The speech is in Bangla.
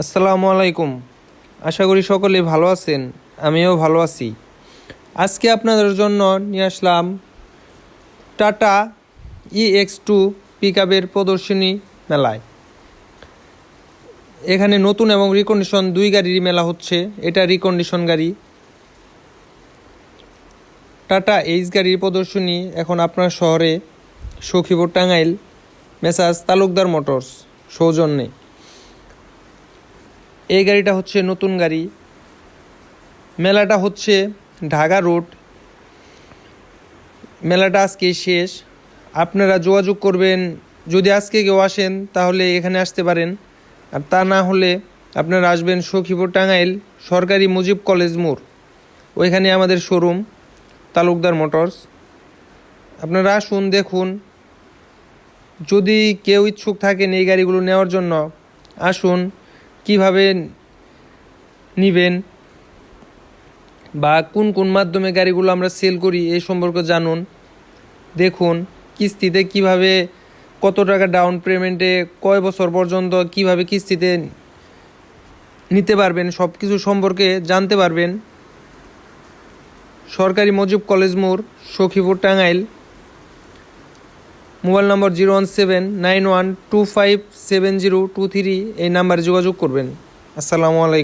আসসালামু আলাইকুম। আশা করি সকলে ভালো আছেন, আমিও ভালো আছি। আজকে আপনাদের জন্য নিয়ে আসলাম টাটা EX2 পিকআপের প্রদর্শনী মেলায়। এখানে নতুন এবং রিকন্ডিশন দুই গাড়ির মেলা হচ্ছে। এটা রিকন্ডিশন গাড়ি। টাটা এইচ গাড়ির প্রদর্শনী এখন আপনার শহরে সখীপুর টাঙ্গাইল মেসার্স তালুকদার মোটরস সৌজন্যে। এই গাড়িটা হচ্ছে নতুন গাড়ি। মেলাটা হচ্ছে ঢাকা রোড। মেলাটা আজকে শেষ। আপনারা যোগাযোগ করবেন, যদি আজকে কেউ আসেন তাহলে এখানে আসতে পারেন, আর তা না হলে আপনারা আসবেন সখীপুর টাঙ্গাইল সরকারি মুজিব কলেজ মোড়, ওইখানে আমাদের শোরুম তালুকদার মোটরস। আপনারা আসুন, দেখুন। যদি কেউ ইচ্ছুক থাকেন এই গাড়িগুলো নেওয়ার জন্য, আসুন। কিভাবে নেবেন বা কোন কোন মাধ্যমে গাড়িগুলো আমরা সেল করি এই সম্পর্কে জানুন, দেখুন। কিস্তিতে কিভাবে, কত টাকা ডাউন পেমেন্টে, কয় বছর পর্যন্ত কিভাবে কিস্তিতে নিতে পারবেন, সব কিছু সম্পর্কে জানতে পারবেন। সরকারি মুজিব কলেজ মোড়, সখীপুর টাঙ্গাইল। মোবাইল নম্বর 01791257023, এই নাম্বারে যোগাযোগ করবেন। আসসালামু আলাইকুম।